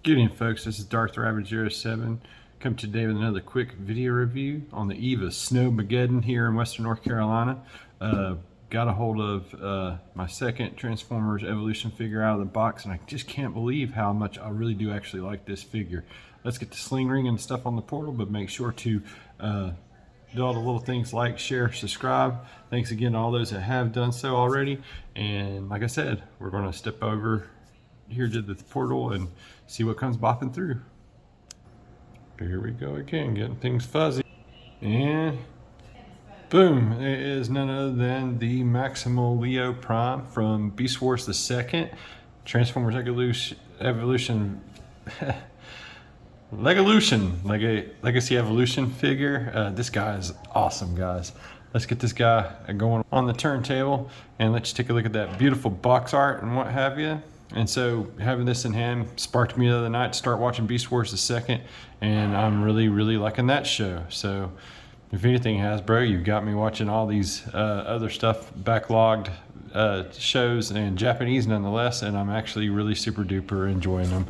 Good evening, folks. This is Darth Rabbit 07. Come today with another quick video review on the eve of Snowmageddon here in Western North Carolina. Got a hold of my second Transformers Evolution figure out of the box, and I just can't believe how much I really do actually like this figure. Let's get the sling ring and stuff on the portal, but make sure to do all the little things like, share, subscribe. Thanks again to all those that have done so already. And like I said, we're going to step over here to the portal and see what comes bopping through. Here we go again, getting things fuzzy. And boom, it is none other than the Maximal Leo Prime from Beast Wars the Second, Transformers Evolution Legacy Evolution figure. This guy is awesome, guys. Let's get this guy going on the turntable and let's take a look at that beautiful box art and what have you. And so having this in hand sparked me the other night to start watching Beast Wars the Second, and I'm really liking that show. So if anything, Hasbro, you've got me watching all these other stuff, backlogged shows, and Japanese nonetheless, and I'm actually really super duper enjoying them.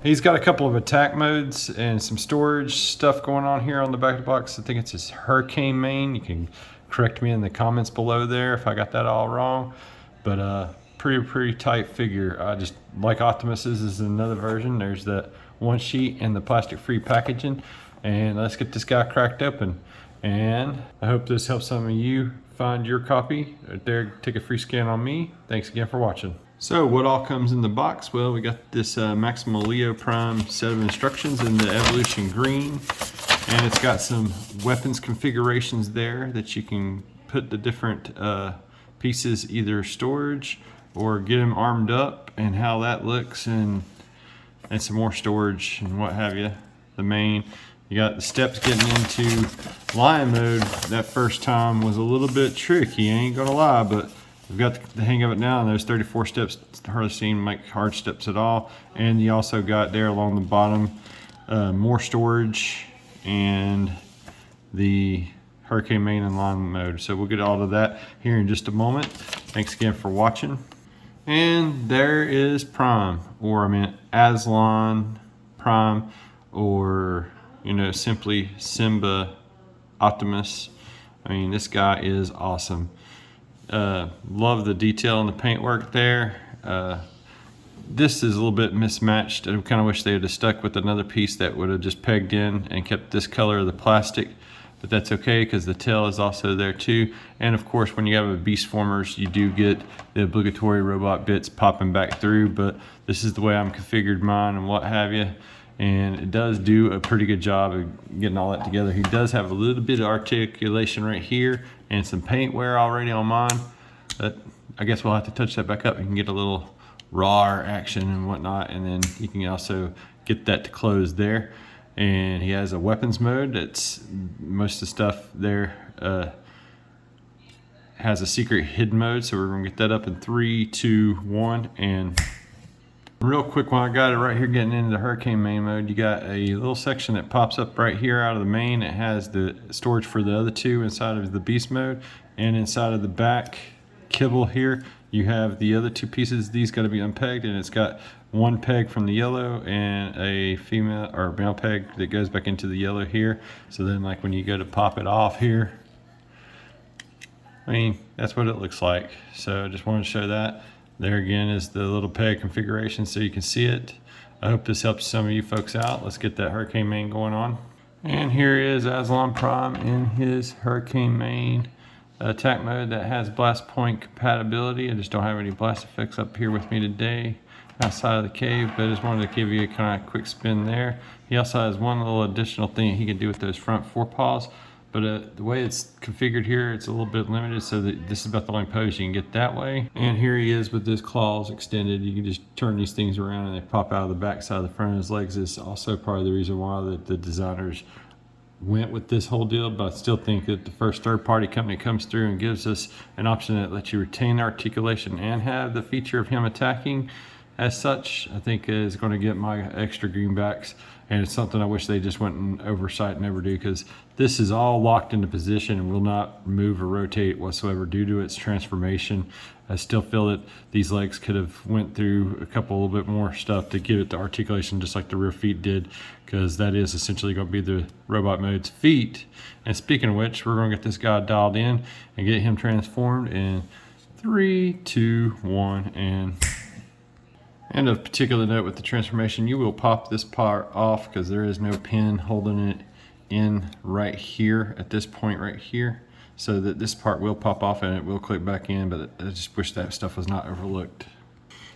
He's got a couple of attack modes and some storage stuff going on here on the back of the box. I think it's his Hurricane main. You can correct me in the comments below there if I got that all wrong, but pretty tight figure. I just like Optimus's is another version. There's that one sheet and the plastic free packaging. And let's get this guy cracked open. And I hope this helps some of you find your copy. Right there, take a free scan on me. Thanks again for watching. So what all comes in the box? Well, we got this Maximal Leo Prime set of instructions in the Evolution Green. And it's got some weapons configurations there that you can put the different pieces, either storage or get them armed up, and how that looks, and some more storage and what have you. The main, you got the steps getting into lion mode. That first time was a little bit tricky, I ain't gonna lie, but we've got the hang of it now, and those 34 steps hardly seem like hard steps at all. And you also got there along the bottom more storage and the Hurricane main and line mode. So we'll get all of that here in just a moment. Thanks again for watching. And there is Prime, or I mean Aslan Prime, or simply Simba Optimus. I mean, this guy is awesome. Love the detail and the paintwork there. This is a little bit mismatched. I kind of wish they would have stuck with another piece that would have just pegged in and kept this color of the plastic. But that's okay, because the tail is also there too. And of course, when you have a Beast Formers, you do get the obligatory robot bits popping back through, but this is the way I'm configured mine and what have you. And it does do a pretty good job of getting all that together. He does have a little bit of articulation right here and some paint wear already on mine. But I guess we'll have to touch that back up. You can get a little raw action and whatnot, and then you can also get that to close there. And he has a weapons mode. That's most of the stuff there has a secret hidden mode, so we're gonna get that up in 3, 2, 1. And real quick, while I got it right here getting into the Hurricane main mode, you got a little section that pops up right here out of the main. It has the storage for the other two inside of the beast mode, and inside of the back kibble here you have the other two pieces. These got to be unpegged, and it's got one peg from the yellow and a female or male peg that goes back into the yellow here. So then, like when you go to pop it off here, I mean, that's what it looks like. So I just wanted to show that. There again is the little peg configuration so you can see it. I hope this helps some of you folks out. Let's get that Hurricane main going on. And here is Aslan Prime in his Hurricane main attack mode that has blast point compatibility. I just don't have any blast effects up here with me today outside of the cave, but I just wanted to give you a kind of quick spin there. He also has one little additional thing he can do with those front forepaws, but the way it's configured here, it's a little bit limited, so that this is about the only pose you can get that way. And here he is with his claws extended. You can just turn these things around and they pop out of the back side of the front of his legs. Is also part of the reason why the designers went with this whole deal. But I still think that the first third-party company comes through and gives us an option that lets you retain articulation and have the feature of him attacking as such, I think is going to get my extra greenbacks and it's something I wish they just went and oversight and overdo, because this is all locked into position and will not move or rotate whatsoever due to its transformation. I still feel that these legs could have went through a little bit more stuff to give it the articulation just like the rear feet did, because that is essentially going to be the robot mode's feet. And speaking of which, we're going to get this guy dialed in and get him transformed in 3, 2, 1, and of particular note with the transformation, you will pop this part off because there is no pin holding it in right here at this point right here, so that this part will pop off and it will click back in, but I just wish that stuff was not overlooked.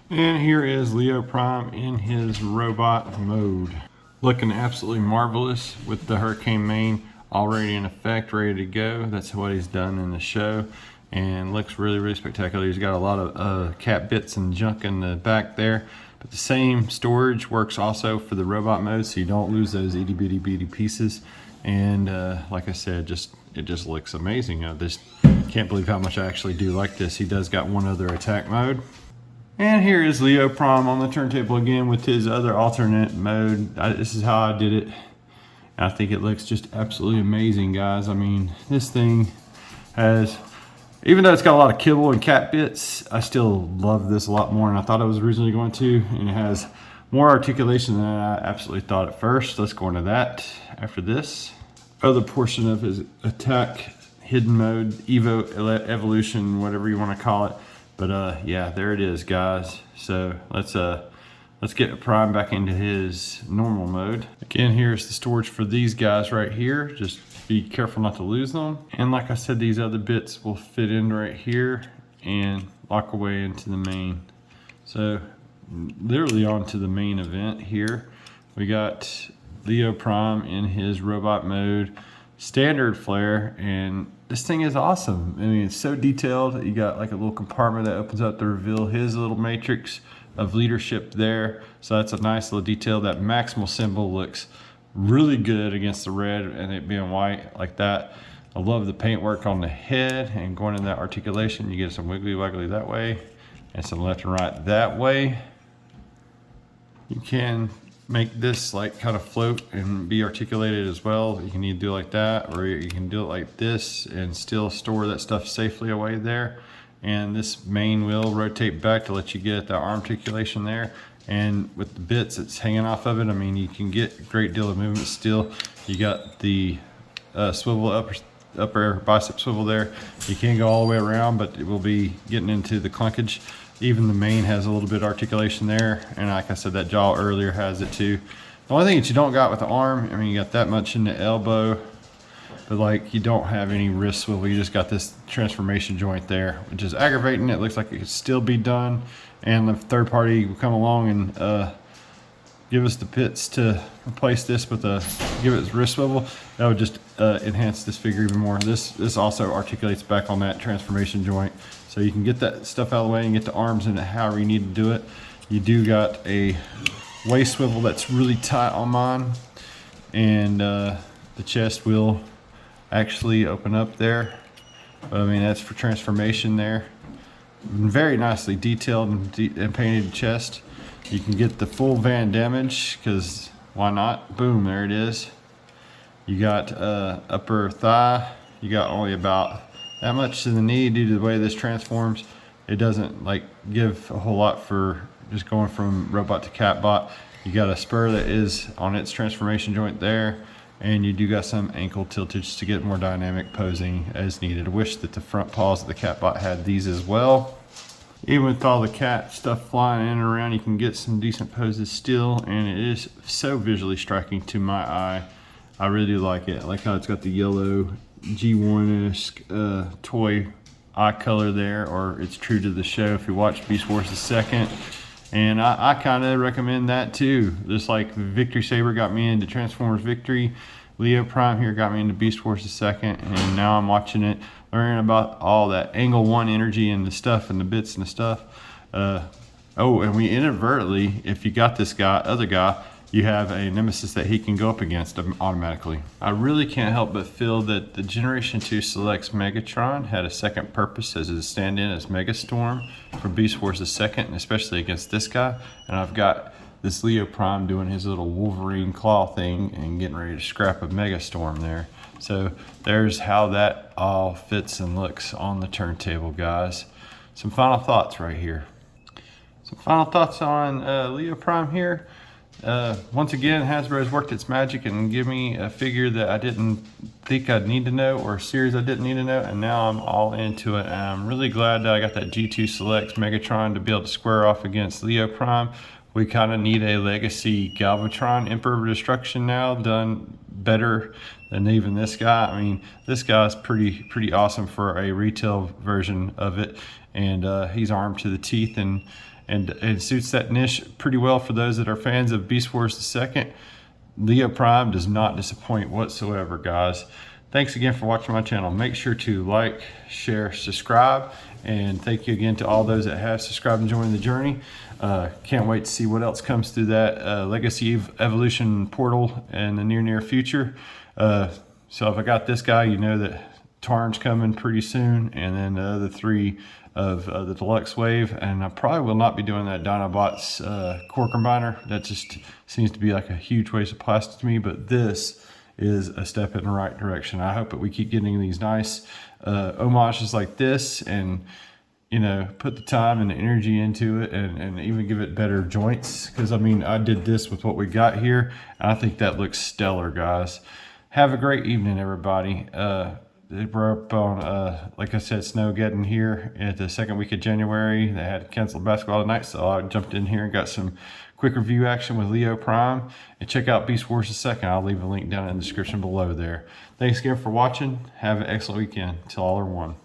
And here is Leo Prime in his robot mode. Looking absolutely marvelous with the hurricane mane already in effect, ready to go. That's what he's done in the show, and looks really, really spectacular. He's got a lot of cat bits and junk in the back there, but the same storage works also for the robot mode, so you don't lose those itty bitty bitty pieces. And like I said, it just looks amazing. I just can't believe how much I actually do like this. He does got one other attack mode. And here is Leo Prime on the turntable again with his other alternate mode. This is how I did it. I think it looks just absolutely amazing, guys. I mean, this thing has, even though it's got a lot of kibble and cat bits, I still love this a lot more than I thought I was originally going to. And it has more articulation than I absolutely thought at first. Let's go into that after this. Other portion of his attack hidden mode, Evo evolution, whatever you want to call it. But yeah, there it is, guys. So let's get Prime back into his normal mode. Again, here's the storage for these guys right here. Just be careful not to lose them. And like I said, these other bits will fit in right here and lock away into the main. So literally onto the main event here. We got Leo Prime in his robot mode, standard flare, and this thing is awesome. I mean, it's so detailed. You got like a little compartment that opens up to reveal his little matrix of leadership there. So that's a nice little detail. That maximal symbol looks really good against the red and it being white like that. I love the paintwork on the head and going in that articulation. You get some wiggly waggly that way and some left and right that way. You can make this like kind of float and be articulated as well. You can either do it like that, or you can do it like this and still store that stuff safely away there. And this main will rotate back to let you get that arm articulation there. And with the bits that's hanging off of it, I mean, you can get a great deal of movement still. You got the swivel upper bicep swivel there. You can't go all the way around, but it will be getting into the clunkage. Even the main has a little bit of articulation there, and like I said, that jaw earlier has it too. The only thing that you don't got with the arm, I mean, you got that much in the elbow, but like you don't have any wrist swivel. You just got this transformation joint there, which is aggravating. It looks like it could still be done, and the third party will come along and give us the bits to replace this with give it wrist swivel. That would just enhance this figure even more. This also articulates back on that transformation joint. So you can get that stuff out of the way and get the arms in it however you need to do it. You do got a waist swivel that's really tight on mine, and the chest will actually open up there. But I mean, that's for transformation there. Very nicely detailed and painted chest. You can get the full van damage, because why not? Boom, there it is. You got upper thigh. You got only about that much to the knee due to the way this transforms. It doesn't like give a whole lot for just going from robot to catbot. You got a spur that is on its transformation joint there, and you do got some ankle tiltage to get more dynamic posing as needed. I wish that the front paws of the catbot had these as well. Even with all the cat stuff flying in and around, you can get some decent poses still, and it is so visually striking to my eye. I really do like it. I like how it's got the yellow G1-esque toy eye color there, or it's true to the show if you watch Beast Wars II. And I kind of recommend that too. Just like Victory Saber got me into Transformers Victory, Leo Prime here got me into Beast Wars II, and now I'm watching it, learning about all that Angle 1 energy and the stuff and the bits and the stuff. Oh, and we inadvertently, if you got this other guy, you have a nemesis that he can go up against automatically. I really can't help but feel that the Generation 2 Selects Megatron had a second purpose as a stand-in as Megastorm from Beast Wars II, and especially against this guy. And I've got this Leo Prime doing his little Wolverine claw thing and getting ready to scrap a Megastorm there. So there's how that all fits and looks on the turntable, guys. Some final thoughts right here. Some final thoughts on Leo Prime here. Once again, Hasbro's worked its magic and give me a figure that I didn't think I'd need to know, or a series I didn't need to know, and now I'm all into it. And I'm really glad that I got that G2 Selects Megatron to be able to square off against Leo Prime. We kind of need a legacy Galvatron Emperor of Destruction now, done better than even this guy. I mean, this guy's pretty awesome for a retail version of it, and he's armed to the teeth and suits that niche pretty well for those that are fans of Beast Wars II. Leo Prime does not disappoint whatsoever, guys. Thanks again for watching my channel. Make sure to like, share, subscribe, and thank you again to all those that have subscribed and joined the journey. Can't wait to see what else comes through that Legacy Evolution portal in the near future. So if I got this guy, you know that Tarn's coming pretty soon, and then the other three of the deluxe wave, and I probably will not be doing that Dinobots core combiner. That just seems to be like a huge waste of plastic to me, but this is a step in the right direction. I hope that we keep getting these nice homages like this, and you know, put the time and the energy into it, and even give it better joints, because I mean, I did this with what we got here, and I think that looks stellar, guys. Have a great evening, everybody. We're up on, like I said, Snowgeddon here at the second week of January. They had canceled basketball tonight, so I jumped in here and got some quick review action with Leo Prime. And check out Beast Wars II. I'll leave a link down in the description below there. Thanks again for watching. Have an excellent weekend. Till all are one.